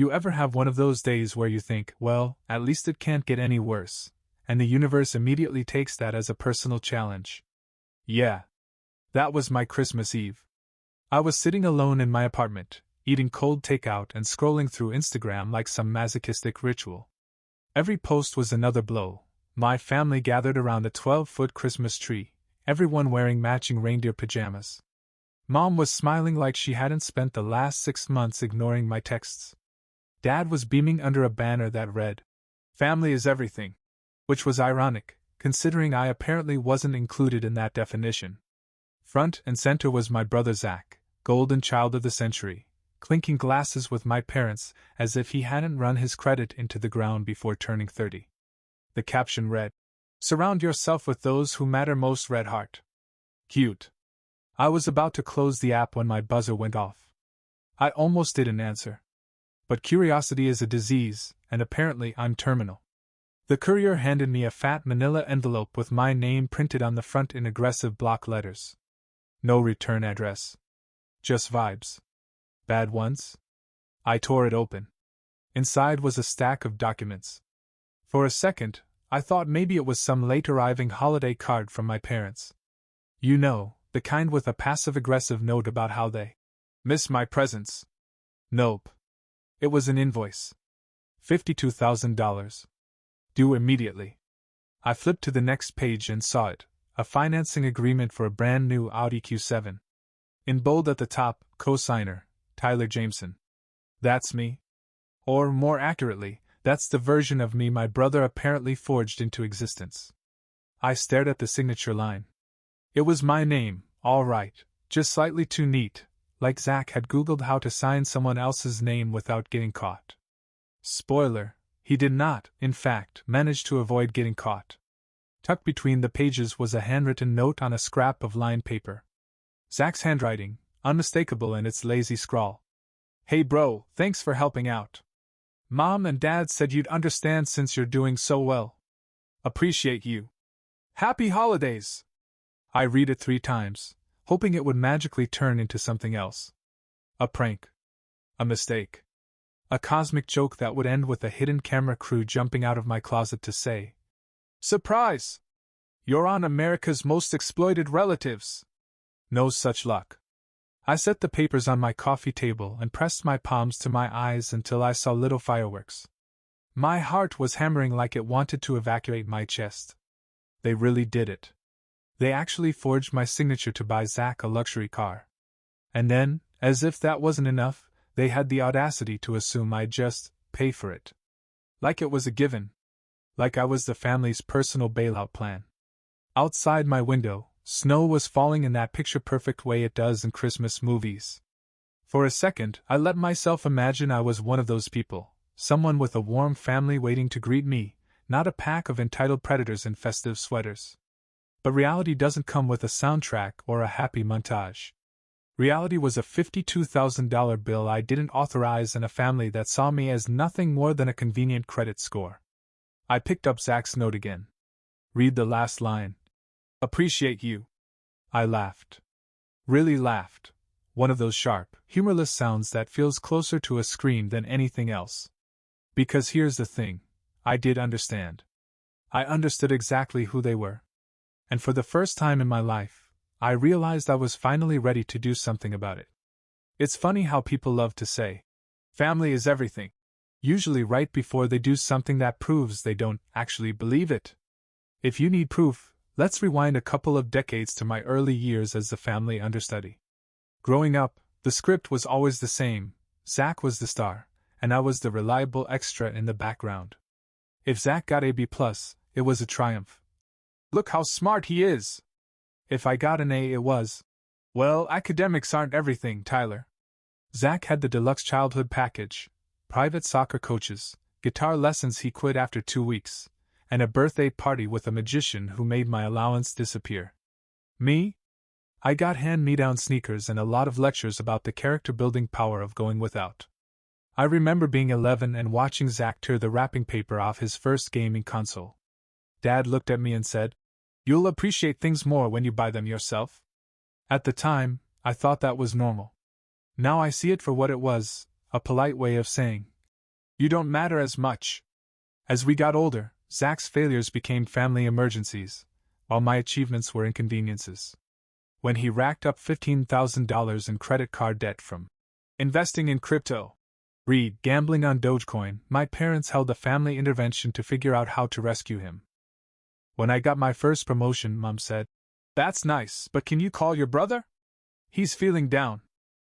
You ever have one of those days where you think, well, at least it can't get any worse, and the universe immediately takes that as a personal challenge? Yeah. That was my Christmas Eve. I was sitting alone in my apartment, eating cold takeout and scrolling through Instagram like some masochistic ritual. Every post was another blow. My family gathered around a 12-foot Christmas tree, everyone wearing matching reindeer pajamas. Mom was smiling like she hadn't spent the last 6 months ignoring my texts. Dad was beaming under a banner that read, "Family is everything," which was ironic, considering I apparently wasn't included in that definition. Front and center was my brother Zach, golden child of the century, clinking glasses with my parents as if he hadn't run his credit into the ground before turning 30. The caption read, "Surround yourself with those who matter most, Red Heart." Cute. I was about to close the app when my buzzer went off. I almost didn't answer. But curiosity is a disease, and apparently I'm terminal. The courier handed me a fat manila envelope with my name printed on the front in aggressive block letters. No return address. Just vibes. Bad ones? I tore it open. Inside was a stack of documents. For a second, I thought maybe it was some late-arriving holiday card from my parents. You know, the kind with a passive-aggressive note about how they miss my presents. Nope. It was an invoice. $52,000. Due immediately. I flipped to the next page and saw it, a financing agreement for a brand new Audi Q7. In bold at the top, co-signer, Tyler Jameson. That's me. Or, more accurately, that's the version of me my brother apparently forged into existence. I stared at the signature line. It was my name, all right, just slightly too neat, like Zach had Googled how to sign someone else's name without getting caught. Spoiler, he did not, in fact, manage to avoid getting caught. Tucked between the pages was a handwritten note on a scrap of lined paper. Zach's handwriting, unmistakable in its lazy scrawl. "Hey bro, thanks for helping out. Mom and Dad said you'd understand since you're doing so well. Appreciate you. Happy holidays!" I read it 3 times, hoping it would magically turn into something else. A prank. A mistake. A cosmic joke that would end with a hidden camera crew jumping out of my closet to say, "Surprise! You're on America's Most Exploited Relatives." No such luck. I set the papers on my coffee table and pressed my palms to my eyes until I saw little fireworks. My heart was hammering like it wanted to evacuate my chest. They really did it. They actually forged my signature to buy Zach a luxury car. And then, as if that wasn't enough, they had the audacity to assume I'd just pay for it. Like it was a given. Like I was the family's personal bailout plan. Outside my window, snow was falling in that picture-perfect way it does in Christmas movies. For a second, I let myself imagine I was one of those people, someone with a warm family waiting to greet me, not a pack of entitled predators in festive sweaters. But reality doesn't come with a soundtrack or a happy montage. Reality was a $52,000 bill I didn't authorize and a family that saw me as nothing more than a convenient credit score. I picked up Zach's note again. Read the last line. "Appreciate you." I laughed. Really laughed. One of those sharp, humorless sounds that feels closer to a scream than anything else. Because here's the thing. I did understand. I understood exactly who they were. And for the first time in my life, I realized I was finally ready to do something about it. It's funny how people love to say, "Family is everything," usually right before they do something that proves they don't actually believe it. If you need proof, let's rewind a couple of decades to my early years as the family understudy. Growing up, the script was always the same. Zach was the star, and I was the reliable extra in the background. If Zach got a B+, it was a triumph. "Look how smart he is!" If I got an A, it was, "Well, academics aren't everything, Tyler." Zach had the deluxe childhood package, private soccer coaches, guitar lessons he quit after 2 weeks, and a birthday party with a magician who made my allowance disappear. Me? I got hand-me-down sneakers and a lot of lectures about the character-building power of going without. I remember being 11 and watching Zach tear the wrapping paper off his first gaming console. Dad looked at me and said, "You'll appreciate things more when you buy them yourself." At the time, I thought that was normal. Now I see it for what it was, a polite way of saying, You don't matter as much. As we got older, Zach's failures became family emergencies, while my achievements were inconveniences. When he racked up $15,000 in credit card debt from investing in crypto, read gambling on Dogecoin, my parents held a family intervention to figure out how to rescue him. When I got my first promotion, Mom said, "That's nice, but can you call your brother? He's feeling down."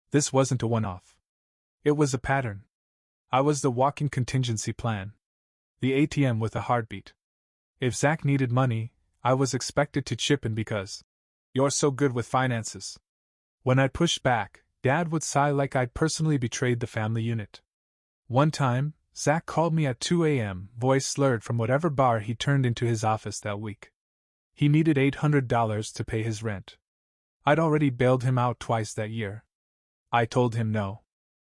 This wasn't a one-off. It was a pattern. I was the walking contingency plan. The ATM with a heartbeat. If Zach needed money, I was expected to chip in because you're so good with finances. When I'd push back, Dad would sigh like I'd personally betrayed the family unit. One time, Zach called me at 2 a.m., voice slurred from whatever bar he turned into his office that week. He needed $800 to pay his rent. I'd already bailed him out twice that year. I told him no.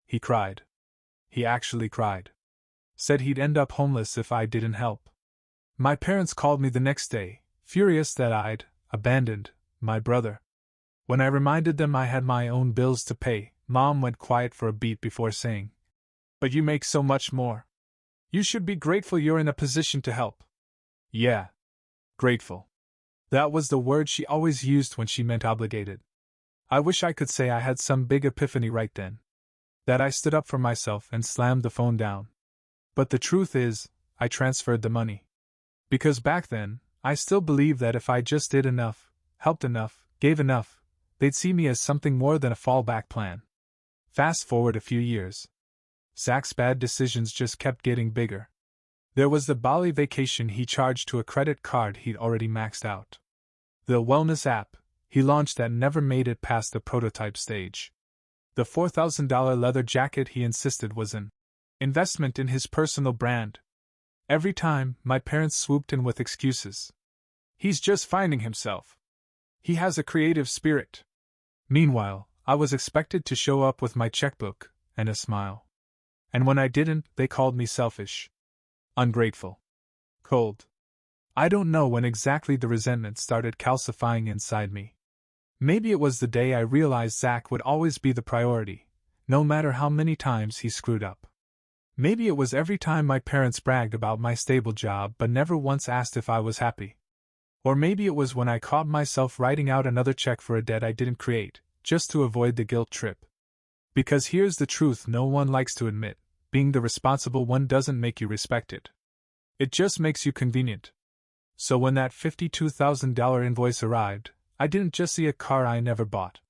He cried. He actually cried. Said he'd end up homeless if I didn't help. My parents called me the next day, furious that I'd abandoned my brother. When I reminded them I had my own bills to pay, Mom went quiet for a beat before saying, "But you make so much more. You should be grateful you're in a position to help." Yeah. Grateful. That was the word she always used when she meant obligated. I wish I could say I had some big epiphany right then. That I stood up for myself and slammed the phone down. But the truth is, I transferred the money. Because back then, I still believed that if I just did enough, helped enough, gave enough, they'd see me as something more than a fallback plan. Fast forward a few years. Zach's bad decisions just kept getting bigger. There was the Bali vacation he charged to a credit card he'd already maxed out. The wellness app he launched that never made it past the prototype stage. The $4,000 leather jacket he insisted was an investment in his personal brand. Every time, my parents swooped in with excuses. "He's just finding himself. He has a creative spirit." Meanwhile, I was expected to show up with my checkbook and a smile. And when I didn't, they called me selfish, ungrateful, cold. I don't know when exactly the resentment started calcifying inside me. Maybe it was the day I realized Zach would always be the priority, no matter how many times he screwed up. Maybe it was every time my parents bragged about my stable job but never once asked if I was happy. Or maybe it was when I caught myself writing out another check for a debt I didn't create, just to avoid the guilt trip. Because here's the truth no one likes to admit: being the responsible one doesn't make you respected. It just makes you convenient. So when that $52,000 invoice arrived, I didn't just see a car I never bought.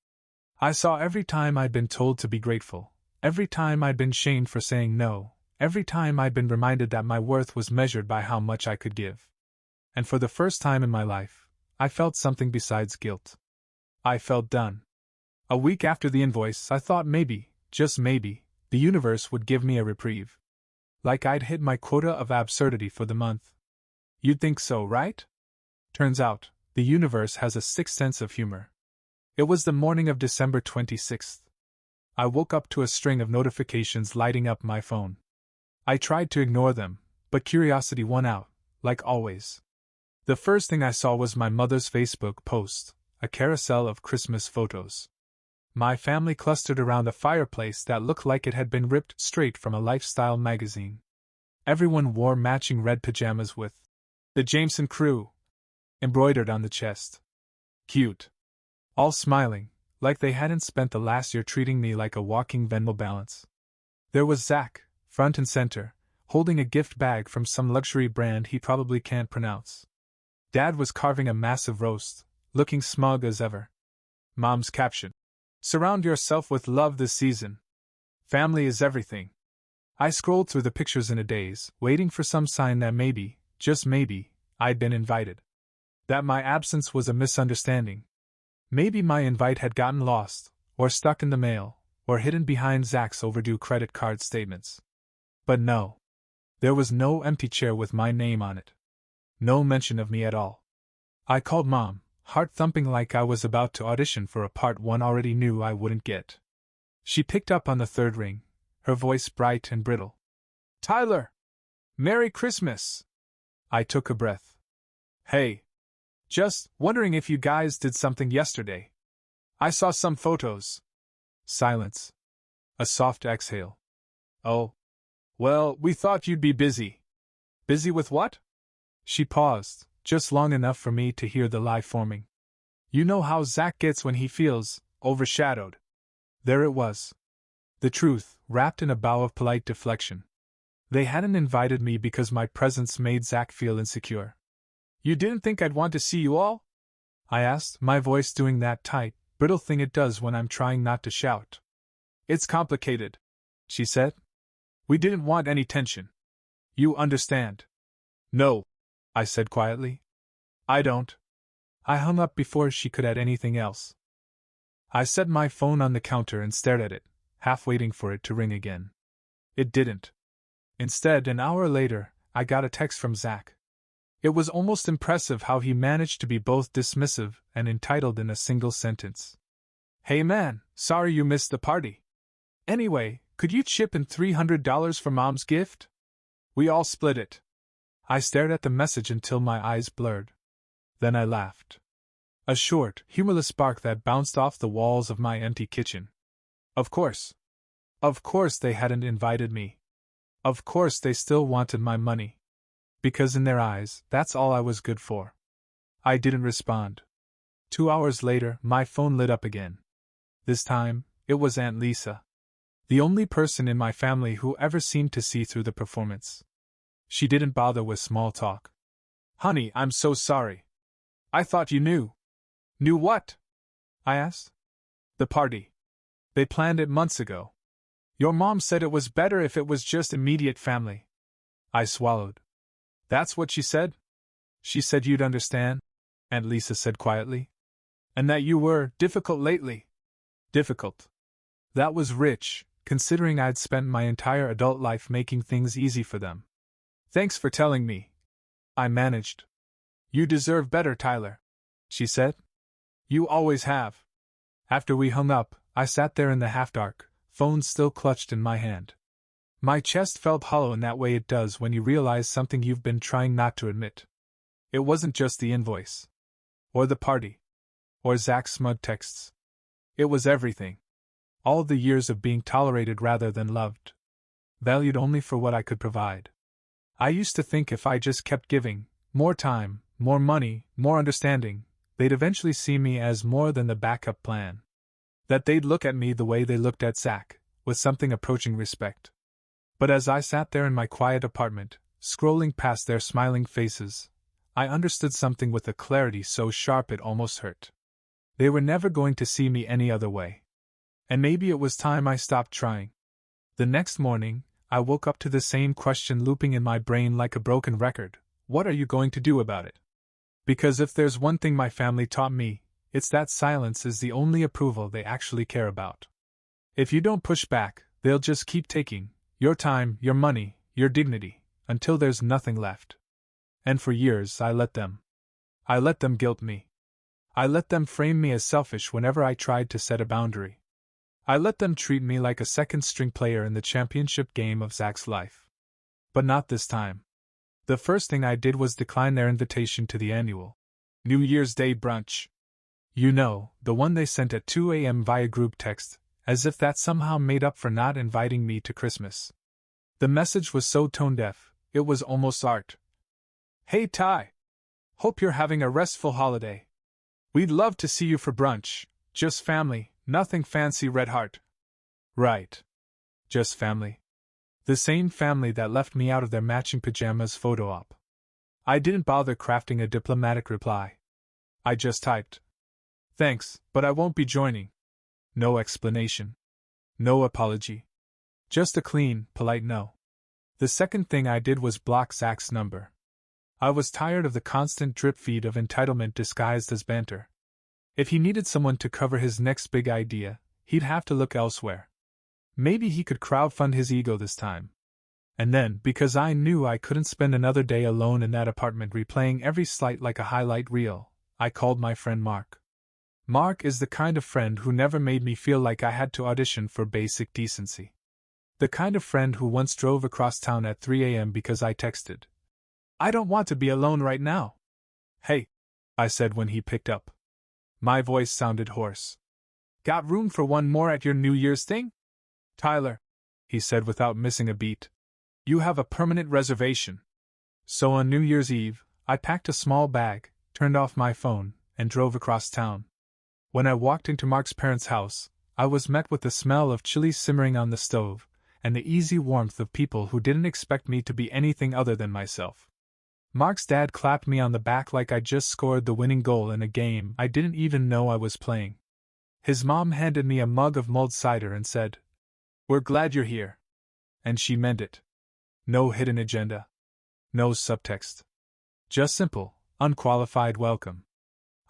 I saw every time I'd been told to be grateful, every time I'd been shamed for saying no, every time I'd been reminded that my worth was measured by how much I could give. And for the first time in my life, I felt something besides guilt. I felt done. A week after the invoice, I thought maybe, just maybe, the universe would give me a reprieve. Like I'd hit my quota of absurdity for the month. You'd think so, right? Turns out, the universe has a sixth sense of humor. It was the morning of December 26th. I woke up to a string of notifications lighting up my phone. I tried to ignore them, but curiosity won out, like always. The first thing I saw was my mother's Facebook post, a carousel of Christmas photos. My family clustered around a fireplace that looked like it had been ripped straight from a lifestyle magazine. Everyone wore matching red pajamas with "The Jameson Crew" embroidered on the chest. Cute. All smiling, like they hadn't spent the last year treating me like a walking Venmo balance. There was Zach, front and center, holding a gift bag from some luxury brand he probably can't pronounce. Dad was carving a massive roast, looking smug as ever. Mom's caption: "Surround yourself with love this season. Family is everything." I scrolled through the pictures in a daze, waiting for some sign that maybe, just maybe, I'd been invited. That my absence was a misunderstanding. Maybe my invite had gotten lost, or stuck in the mail, or hidden behind Zach's overdue credit card statements. But no. There was no empty chair with my name on it. No mention of me at all. I called Mom, heart thumping like I was about to audition for a part one already knew I wouldn't get. She picked up on the third ring, her voice bright and brittle. "Tyler! Merry Christmas!" I took a breath. "Hey. Just wondering if you guys did something yesterday. I saw some photos." Silence. A soft exhale. "Oh. Well, we thought you'd be busy. Busy with what? She paused, just long enough for me to hear the lie forming. You know how Zach gets when he feels overshadowed. There it was. The truth, wrapped in a bow of polite deflection. They hadn't invited me because my presence made Zach feel insecure. You didn't think I'd want to see you all? I asked, my voice doing that tight, brittle thing it does when I'm trying not to shout. It's complicated, she said. We didn't want any tension. You understand? No, I said quietly. I don't. I hung up before she could add anything else. I set my phone on the counter and stared at it, half waiting for it to ring again. It didn't. Instead, an hour later, I got a text from Zach. It was almost impressive how he managed to be both dismissive and entitled in a single sentence. Hey man, sorry you missed the party. Anyway, could you chip in $300 for Mom's gift? We all split it. I stared at the message until my eyes blurred. Then I laughed. A short, humorless bark that bounced off the walls of my empty kitchen. Of course. Of course they hadn't invited me. Of course they still wanted my money. Because in their eyes, that's all I was good for. I didn't respond. 2 hours later, my phone lit up again. This time, it was Aunt Lisa. The only person in my family who ever seemed to see through the performance. She didn't bother with small talk. Honey, I'm so sorry. I thought you knew. Knew what? I asked. The party. They planned it months ago. Your mom said it was better if it was just immediate family. I swallowed. That's what she said? She said you'd understand, Aunt Lisa said quietly. And that you were difficult lately. Difficult. That was rich, considering I'd spent my entire adult life making things easy for them. Thanks for telling me. I managed. You deserve better, Tyler, she said. You always have. After we hung up, I sat there in the half-dark, phone still clutched in my hand. My chest felt hollow in that way it does when you realize something you've been trying not to admit. It wasn't just the invoice. Or the party. Or Zach's smug texts. It was everything. All the years of being tolerated rather than loved. Valued only for what I could provide. I used to think if I just kept giving, more time, more money, more understanding, they'd eventually see me as more than the backup plan. That they'd look at me the way they looked at Zach, with something approaching respect. But as I sat there in my quiet apartment, scrolling past their smiling faces, I understood something with a clarity so sharp it almost hurt. They were never going to see me any other way. And maybe it was time I stopped trying. The next morning, I woke up to the same question looping in my brain like a broken record. What are you going to do about it? Because if there's one thing my family taught me, it's that silence is the only approval they actually care about. If you don't push back, they'll just keep taking your time, your money, your dignity, until there's nothing left. And for years I let them. I let them guilt me. I let them frame me as selfish whenever I tried to set a boundary. I let them treat me like a second-string player in the championship game of Zach's life. But not this time. The first thing I did was decline their invitation to the annual New Year's Day brunch. You know, the one they sent at 2 a.m. via group text, as if that somehow made up for not inviting me to Christmas. The message was so tone-deaf, it was almost art. Hey Ty! Hope you're having a restful holiday. We'd love to see you for brunch, just family, nothing fancy, red heart. Right. Just family. The same family that left me out of their matching pajamas photo op. I didn't bother crafting a diplomatic reply. I just typed. Thanks, but I won't be joining. No explanation. No apology. Just a clean, polite no. The second thing I did was block Zach's number. I was tired of the constant drip feed of entitlement disguised as banter. If he needed someone to cover his next big idea, he'd have to look elsewhere. Maybe he could crowdfund his ego this time. And then, because I knew I couldn't spend another day alone in that apartment replaying every slight like a highlight reel, I called my friend Mark. Mark is the kind of friend who never made me feel like I had to audition for basic decency. The kind of friend who once drove across town at 3 a.m. because I texted, I don't want to be alone right now. Hey, I said when he picked up. My voice sounded hoarse. Got room for one more at your New Year's thing? Tyler, he said without missing a beat. You have a permanent reservation. So on New Year's Eve, I packed a small bag, turned off my phone, and drove across town. When I walked into Mark's parents' house, I was met with the smell of chili simmering on the stove, and the easy warmth of people who didn't expect me to be anything other than myself. Mark's dad clapped me on the back like I'd just scored the winning goal in a game I didn't even know I was playing. His mom handed me a mug of mulled cider and said, "We're glad you're here." And she meant it. No hidden agenda. No subtext. Just simple, unqualified welcome.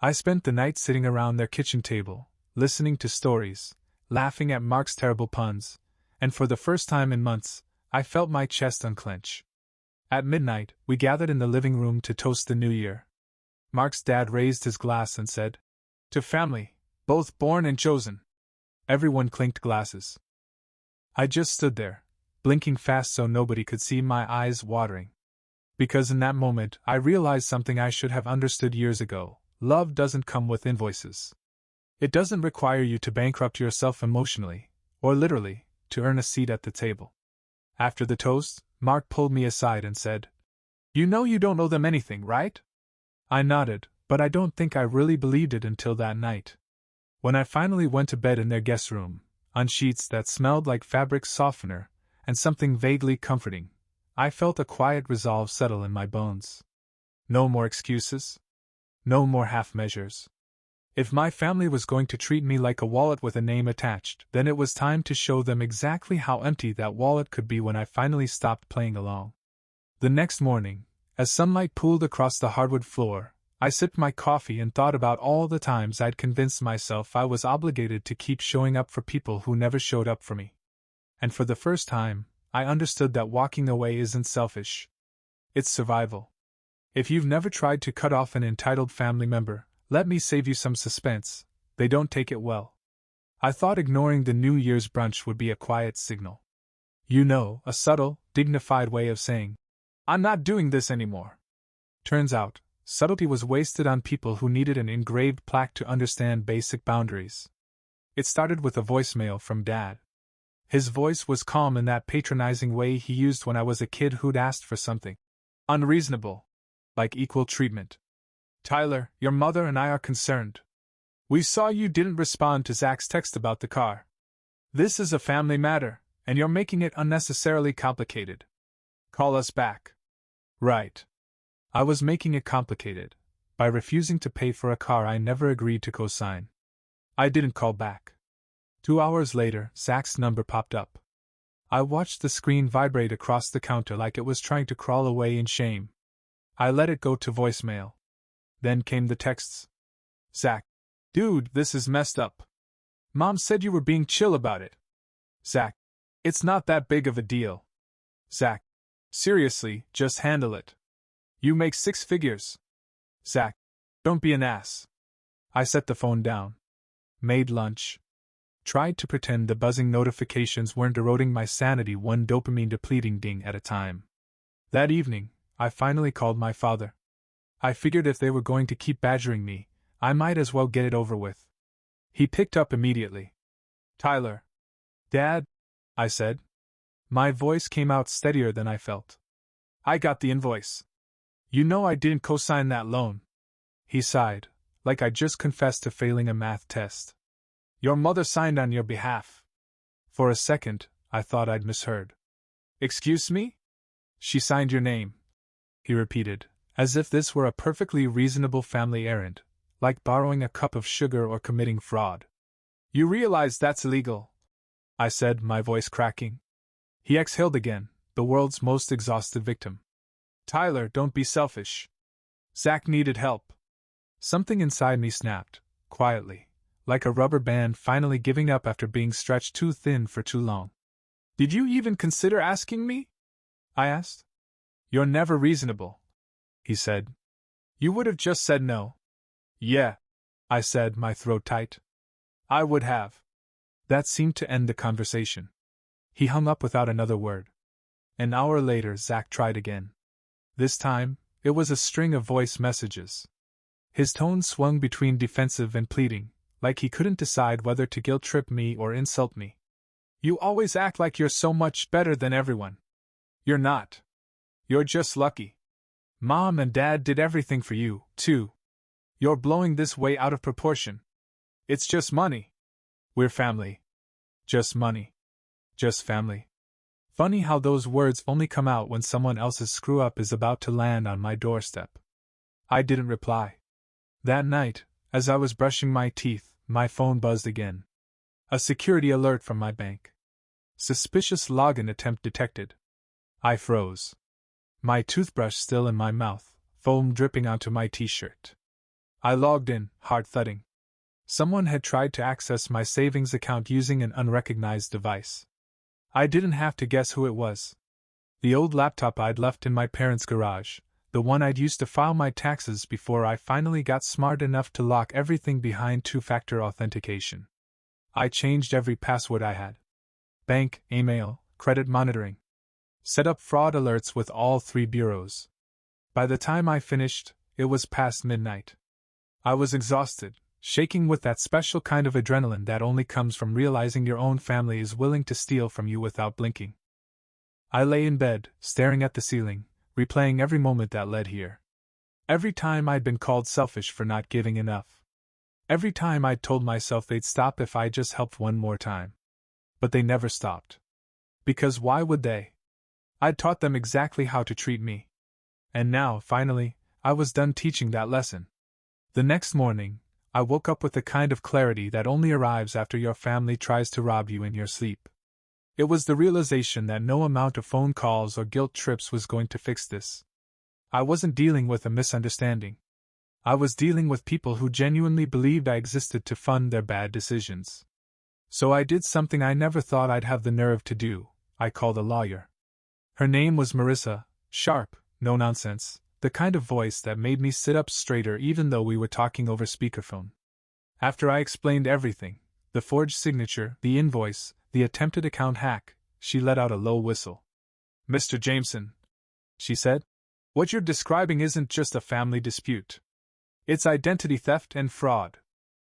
I spent the night sitting around their kitchen table, listening to stories, laughing at Mark's terrible puns, and for the first time in months, I felt my chest unclench. At midnight, we gathered in the living room to toast the new year. Mark's dad raised his glass and said, "To family, both born and chosen." Everyone clinked glasses. I just stood there, blinking fast so nobody could see my eyes watering. Because in that moment, I realized something I should have understood years ago. Love doesn't come with invoices. It doesn't require you to bankrupt yourself emotionally, or literally, to earn a seat at the table. After the toast, Mark pulled me aside and said, "You know you don't owe them anything, right?" I nodded, but I don't think I really believed it until that night. When I finally went to bed in their guest room, on sheets that smelled like fabric softener, and something vaguely comforting, I felt a quiet resolve settle in my bones. No more excuses. No more half measures. If my family was going to treat me like a wallet with a name attached, then it was time to show them exactly how empty that wallet could be when I finally stopped playing along. The next morning, as sunlight pooled across the hardwood floor, I sipped my coffee and thought about all the times I'd convinced myself I was obligated to keep showing up for people who never showed up for me. And for the first time, I understood that walking away isn't selfish. It's survival. If you've never tried to cut off an entitled family member, let me save you some suspense. They don't take it well. I thought ignoring the New Year's brunch would be a quiet signal. You know, a subtle, dignified way of saying, "I'm not doing this anymore." Turns out, subtlety was wasted on people who needed an engraved plaque to understand basic boundaries. It started with a voicemail from Dad. His voice was calm in that patronizing way he used when I was a kid who'd asked for something unreasonable, like equal treatment. "Tyler, your mother and I are concerned. We saw you didn't respond to Zach's text about the car. This is a family matter, and you're making it unnecessarily complicated. Call us back." Right. I was making it complicated, by refusing to pay for a car I never agreed to co-sign. I didn't call back. 2 hours later, Zach's number popped up. I watched the screen vibrate across the counter like it was trying to crawl away in shame. I let it go to voicemail. Then came the texts. "Zach. Dude, this is messed up. Mom said you were being chill about it." Zach. "It's not that big of a deal." Zach. "Seriously, just handle it. You make 6 figures." Zach. "Don't be an ass." I set the phone down. Made lunch. Tried to pretend the buzzing notifications weren't eroding my sanity one dopamine-depleting ding at a time. That evening, I finally called my father. I figured if they were going to keep badgering me, I might as well get it over with. He picked up immediately. "Tyler." "Dad?" I said. My voice came out steadier than I felt. "I got the invoice. You know I didn't co-sign that loan." He sighed, like I just confessed to failing a math test. "Your mother signed on your behalf." For a second, I thought I'd misheard. "Excuse me?" "She signed your name," he repeated, as if this were a perfectly reasonable family errand, like borrowing a cup of sugar or committing fraud. "You realize that's illegal," I said, my voice cracking. He exhaled again, the world's most exhausted victim. "Tyler, don't be selfish. Zach needed help." Something inside me snapped, quietly, like a rubber band finally giving up after being stretched too thin for too long. "Did you even consider asking me?" I asked. "You're never reasonable," he said. "You would have just said no." "Yeah," I said, my throat tight. "I would have." That seemed to end the conversation. He hung up without another word. An hour later, Zach tried again. This time, it was a string of voice messages. His tone swung between defensive and pleading, like he couldn't decide whether to guilt-trip me or insult me. "You always act like you're so much better than everyone. You're not. You're just lucky. Mom and Dad did everything for you, too. You're blowing this way out of proportion. It's just money. We're family. Just money. Just family. Funny how those words only come out when someone else's screw-up is about to land on my doorstep. I didn't reply. That night, as I was brushing my teeth, my phone buzzed again. A security alert from my bank. Suspicious login attempt detected. I froze. My toothbrush still in my mouth, foam dripping onto my t-shirt. I logged in, heart thudding. Someone had tried to access my savings account using an unrecognized device. I didn't have to guess who it was. The old laptop I'd left in my parents' garage, the one I'd used to file my taxes before I finally got smart enough to lock everything behind two-factor authentication. I changed every password I had. Bank, email, credit monitoring. Set up fraud alerts with all 3 bureaus. By the time I finished, it was past midnight. I was exhausted, shaking with that special kind of adrenaline that only comes from realizing your own family is willing to steal from you without blinking. I lay in bed, staring at the ceiling, replaying every moment that led here. Every time I'd been called selfish for not giving enough. Every time I'd told myself they'd stop if I just helped one more time. But they never stopped. Because why would they? I'd taught them exactly how to treat me. And now, finally, I was done teaching that lesson. The next morning, I woke up with the kind of clarity that only arrives after your family tries to rob you in your sleep. It was the realization that no amount of phone calls or guilt trips was going to fix this. I wasn't dealing with a misunderstanding. I was dealing with people who genuinely believed I existed to fund their bad decisions. So I did something I never thought I'd have the nerve to do. I called a lawyer. Her name was Marissa, sharp, no nonsense, the kind of voice that made me sit up straighter even though we were talking over speakerphone. After I explained everything, the forged signature, the invoice, the attempted account hack, she let out a low whistle. Mr. Jameson, she said, what you're describing isn't just a family dispute. It's identity theft and fraud.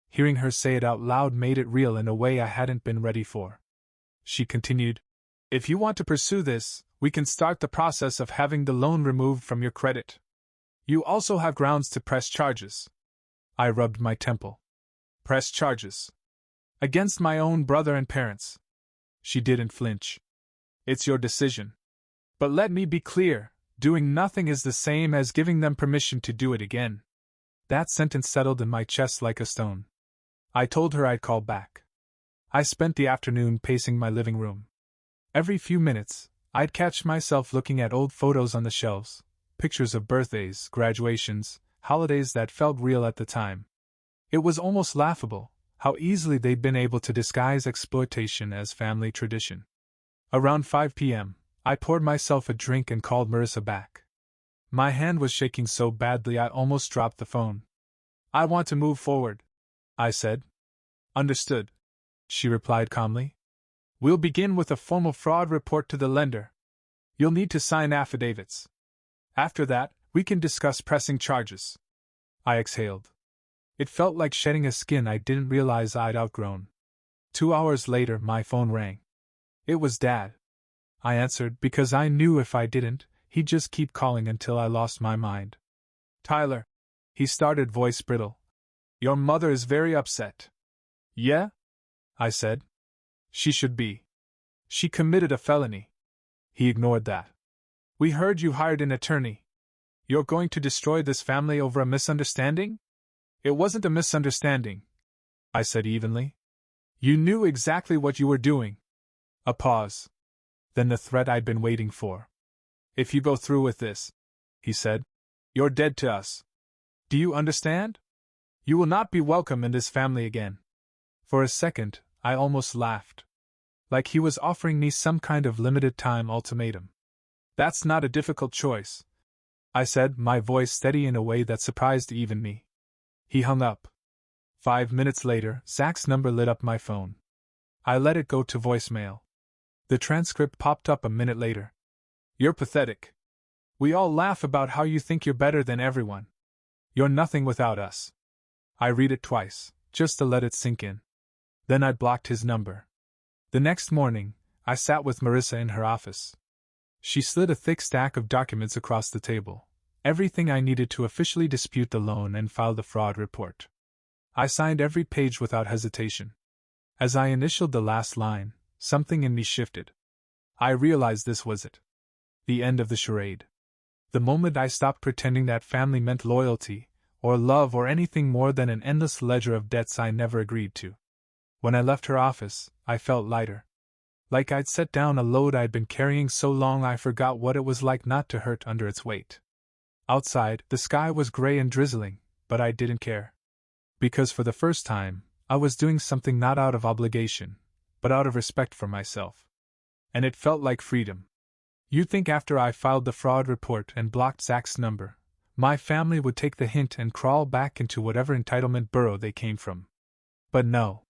Hearing her say it out loud made it real in a way I hadn't been ready for. She continued, if you want to pursue this, we can start the process of having the loan removed from your credit. You also have grounds to press charges. I rubbed my temple. Press charges. Against my own brother and parents. She didn't flinch. It's your decision. But let me be clear, doing nothing is the same as giving them permission to do it again. That sentence settled in my chest like a stone. I told her I'd call back. I spent the afternoon pacing my living room. Every few minutes, I'd catch myself looking at old photos on the shelves, pictures of birthdays, graduations, holidays that felt real at the time. It was almost laughable how easily they'd been able to disguise exploitation as family tradition. Around 5 p.m., I poured myself a drink and called Marissa back. My hand was shaking so badly I almost dropped the phone. I want to move forward, I said. Understood, she replied calmly. We'll begin with a formal fraud report to the lender. You'll need to sign affidavits. After that, we can discuss pressing charges. I exhaled. It felt like shedding a skin I didn't realize I'd outgrown. 2 hours later, my phone rang. It was Dad. I answered because I knew if I didn't, he'd just keep calling until I lost my mind. Tyler, he started, voice brittle. Your mother is very upset. Yeah? I said. She should be. She committed a felony. He ignored that. We heard you hired an attorney. You're going to destroy this family over a misunderstanding? It wasn't a misunderstanding, I said evenly. You knew exactly what you were doing. A pause. Then the threat I'd been waiting for. If you go through with this, he said, you're dead to us. Do you understand? You will not be welcome in this family again. For a second, I almost laughed. Like he was offering me some kind of limited-time ultimatum. That's not a difficult choice, I said, my voice steady in a way that surprised even me. He hung up. 5 minutes later, Zach's number lit up my phone. I let it go to voicemail. The transcript popped up a minute later. You're pathetic. We all laugh about how you think you're better than everyone. You're nothing without us. I read it twice, just to let it sink in. Then I blocked his number. The next morning, I sat with Marissa in her office. She slid a thick stack of documents across the table, everything I needed to officially dispute the loan and file the fraud report. I signed every page without hesitation. As I initialed the last line, something in me shifted. I realized this was it. The end of the charade. The moment I stopped pretending that family meant loyalty, or love, or anything more than an endless ledger of debts I never agreed to. When I left her office, I felt lighter. Like I'd set down a load I'd been carrying so long I forgot what it was like not to hurt under its weight. Outside, the sky was gray and drizzling, but I didn't care. Because for the first time, I was doing something not out of obligation, but out of respect for myself. And it felt like freedom. You'd think after I filed the fraud report and blocked Zach's number, my family would take the hint and crawl back into whatever entitlement burrow they came from. But no.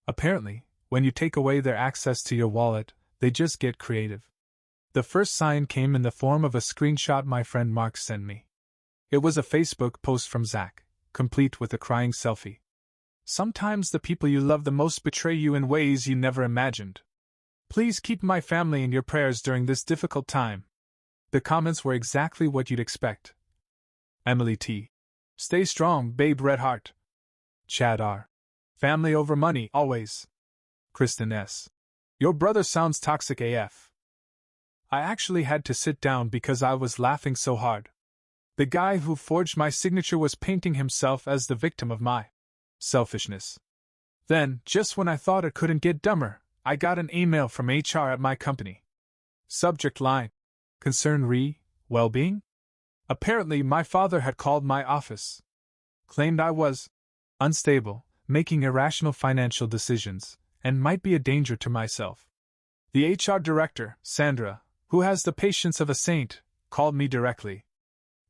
Apparently, when you take away their access to your wallet, they just get creative. The first sign came in the form of a screenshot my friend Mark sent me. It was a Facebook post from Zach, complete with a crying selfie. Sometimes the people you love the most betray you in ways you never imagined. Please keep my family in your prayers during this difficult time. The comments were exactly what you'd expect. Emily T. Stay strong, babe. Red Heart. Chad R. Family over money, always. Kristen S. Your brother sounds toxic AF. I actually had to sit down because I was laughing so hard. The guy who forged my signature was painting himself as the victim of my selfishness. Then, just when I thought it couldn't get dumber, I got an email from HR at my company. Subject line: Concern re well-being? Apparently, my father had called my office. Claimed I was unstable, making irrational financial decisions, and might be a danger to myself. The HR director, Sandra, who has the patience of a saint, called me directly.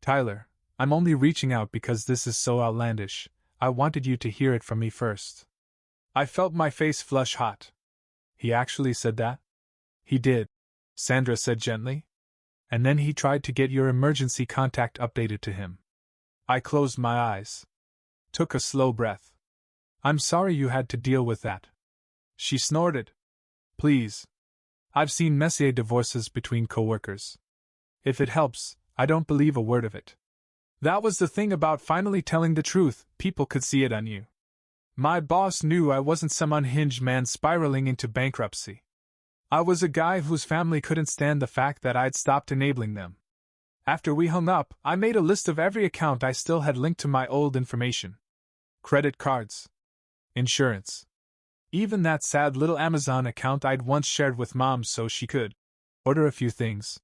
Tyler, I'm only reaching out because this is so outlandish. I wanted you to hear it from me first. I felt my face flush hot. He actually said that? He did, Sandra said gently. And then he tried to get your emergency contact updated to him. I closed my eyes. Took a slow breath. I'm sorry you had to deal with that. She snorted. Please. I've seen messy divorces between coworkers. If it helps, I don't believe a word of it. That was the thing about finally telling the truth, people could see it on you. My boss knew I wasn't some unhinged man spiraling into bankruptcy. I was a guy whose family couldn't stand the fact that I'd stopped enabling them. After we hung up, I made a list of every account I still had linked to my old information. Credit cards. Insurance. Even that sad little Amazon account I'd once shared with Mom so she could order a few things.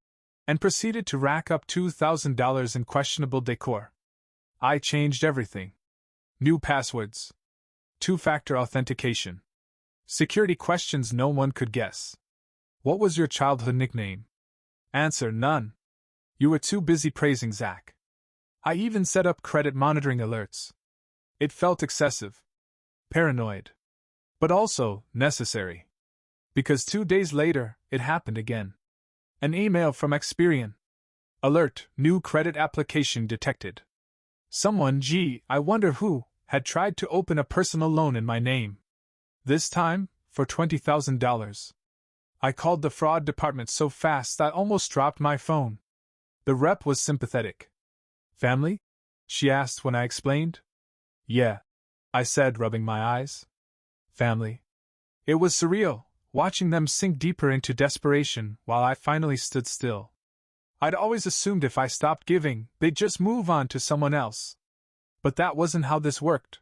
And proceeded to rack up $2,000 in questionable decor. I changed everything. New passwords. Two-factor authentication. Security questions no one could guess. What was your childhood nickname? Answer: none. You were too busy praising Zach. I even set up credit monitoring alerts. It felt excessive. Paranoid. But also necessary. Because 2 days later, it happened again. An email from Experian. Alert: new credit application detected. Someone, I wonder who, had tried to open a personal loan in my name. This time, for $20,000. I called the fraud department so fast I almost dropped my phone. The rep was sympathetic. Family? She asked when I explained. Yeah, I said, rubbing my eyes. Family. It was surreal, watching them sink deeper into desperation while I finally stood still. I'd always assumed if I stopped giving, they'd just move on to someone else. But that wasn't how this worked.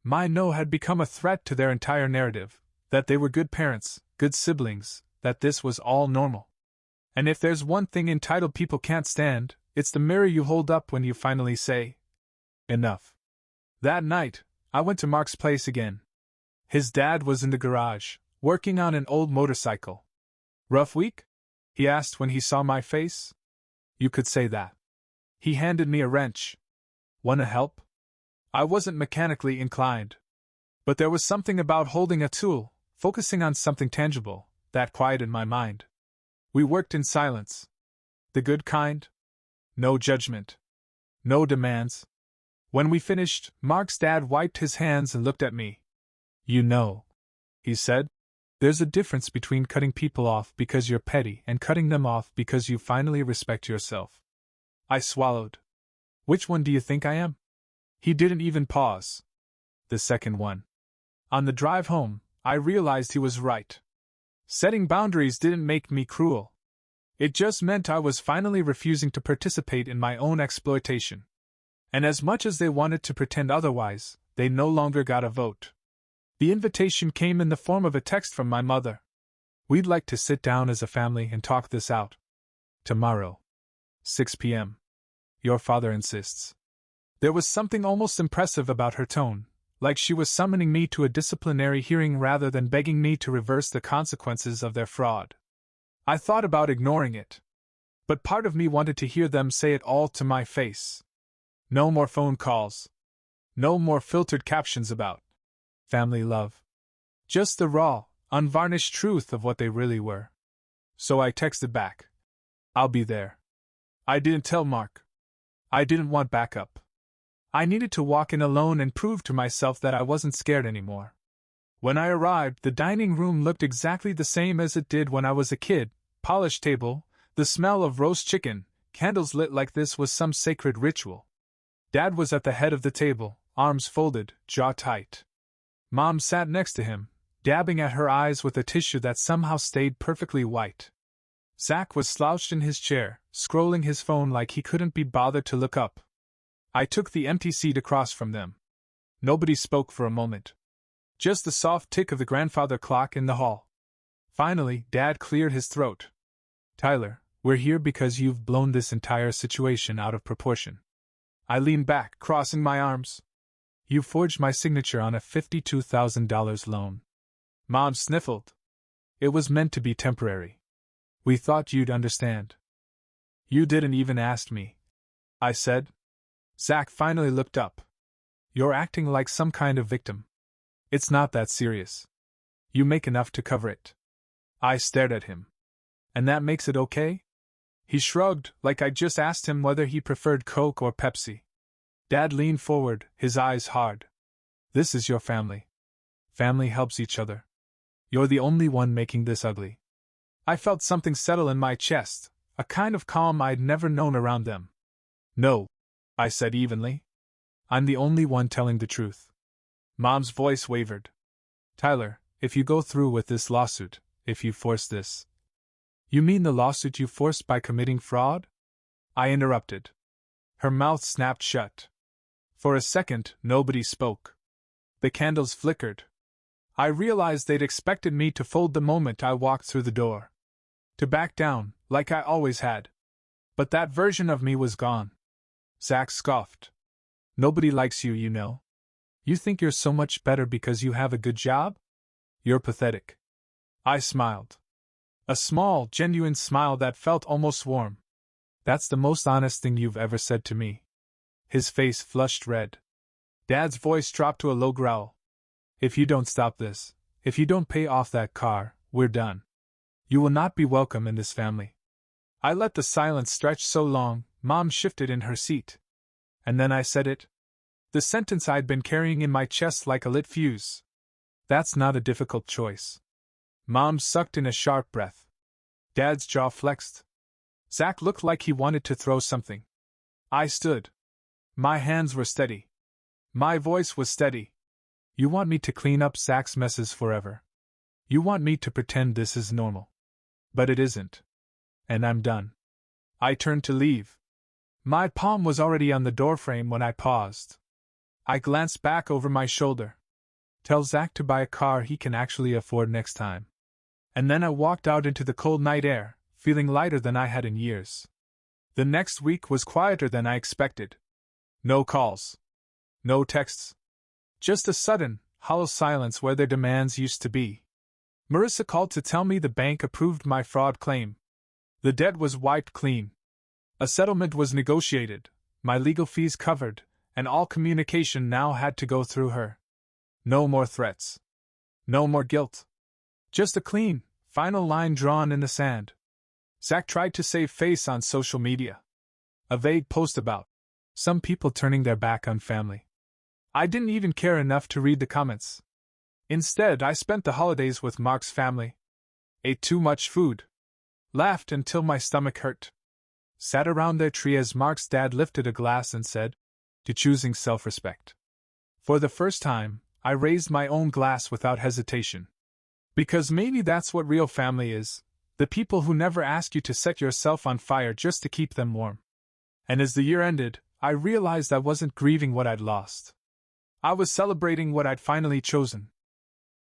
My no had become a threat to their entire narrative, that they were good parents, good siblings, that this was all normal. And if there's one thing entitled people can't stand, it's the mirror you hold up when you finally say, enough. That night, I went to Mark's place again. His dad was in the garage, working on an old motorcycle. Rough week? He asked when he saw my face. You could say that. He handed me a wrench. Wanna help? I wasn't mechanically inclined. But there was something about holding a tool, focusing on something tangible, that quieted my mind. We worked in silence. The good kind. No judgment. No demands. When we finished, Mark's dad wiped his hands and looked at me. You know, he said. There's a difference between cutting people off because you're petty and cutting them off because you finally respect yourself. I swallowed. Which one do you think I am? He didn't even pause. The second one. On the drive home, I realized he was right. Setting boundaries didn't make me cruel. It just meant I was finally refusing to participate in my own exploitation. And as much as they wanted to pretend otherwise, they no longer got a vote. The invitation came in the form of a text from my mother. We'd like to sit down as a family and talk this out. Tomorrow. 6 p.m. Your father insists. There was something almost impressive about her tone, like she was summoning me to a disciplinary hearing rather than begging me to reverse the consequences of their fraud. I thought about ignoring it. But part of me wanted to hear them say it all to my face. No more phone calls. No more filtered captions about family love. Just the raw, unvarnished truth of what they really were. So I texted back. I'll be there. I didn't tell Mark. I didn't want backup. I needed to walk in alone and prove to myself that I wasn't scared anymore. When I arrived, the dining room looked exactly the same as it did when I was a kid. Polished table, the smell of roast chicken, candles lit like this was some sacred ritual. Dad was at the head of the table, arms folded, jaw tight. Mom sat next to him, dabbing at her eyes with a tissue that somehow stayed perfectly white. Zach was slouched in his chair, scrolling his phone like he couldn't be bothered to look up. I took the empty seat across from them. Nobody spoke for a moment. Just the soft tick of the grandfather clock in the hall. Finally, Dad cleared his throat. Tyler, we're here because you've blown this entire situation out of proportion. I leaned back, crossing my arms. You forged my signature on a $52,000 loan. Mom sniffled. It was meant to be temporary. We thought you'd understand. You didn't even ask me, I said. Zach finally looked up. You're acting like some kind of victim. It's not that serious. You make enough to cover it. I stared at him. And that makes it okay? He shrugged, like I just asked him whether he preferred Coke or Pepsi. Dad leaned forward, his eyes hard. This is your family. Family helps each other. You're the only one making this ugly. I felt something settle in my chest, a kind of calm I'd never known around them. No, I said evenly. I'm the only one telling the truth. Mom's voice wavered. Tyler, if you go through with this lawsuit, if you force this. You mean the lawsuit you forced by committing fraud? I interrupted. Her mouth snapped shut. For a second, nobody spoke. The candles flickered. I realized they'd expected me to fold the moment I walked through the door. To back down, like I always had. But that version of me was gone. Zach scoffed. Nobody likes you, you know. You think you're so much better because you have a good job? You're pathetic. I smiled. A small, genuine smile that felt almost warm. That's the most honest thing you've ever said to me. His face flushed red. Dad's voice dropped to a low growl. If you don't stop this, if you don't pay off that car, we're done. You will not be welcome in this family. I let the silence stretch so long, Mom shifted in her seat. And then I said it. The sentence I'd been carrying in my chest like a lit fuse. That's not a difficult choice. Mom sucked in a sharp breath. Dad's jaw flexed. Zach looked like he wanted to throw something. I stood. My hands were steady. My voice was steady. You want me to clean up Zach's messes forever. You want me to pretend this is normal. But it isn't. And I'm done. I turned to leave. My palm was already on the doorframe when I paused. I glanced back over my shoulder. Tell Zach to buy a car he can actually afford next time. And then I walked out into the cold night air, feeling lighter than I had in years. The next week was quieter than I expected. No calls. No texts. Just a sudden, hollow silence where their demands used to be. Marissa called to tell me the bank approved my fraud claim. The debt was wiped clean. A settlement was negotiated, my legal fees covered, and all communication now had to go through her. No more threats. No more guilt. Just a clean, final line drawn in the sand. Zach tried to save face on social media. A vague post about some people turning their back on family. I didn't even care enough to read the comments. Instead, I spent the holidays with Mark's family, ate too much food, laughed until my stomach hurt, sat around their tree as Mark's dad lifted a glass and said, "To choosing self-respect." For the first time, I raised my own glass without hesitation. Because maybe that's what real family is, the people who never ask you to set yourself on fire just to keep them warm. And as the year ended, I realized I wasn't grieving what I'd lost. I was celebrating what I'd finally chosen.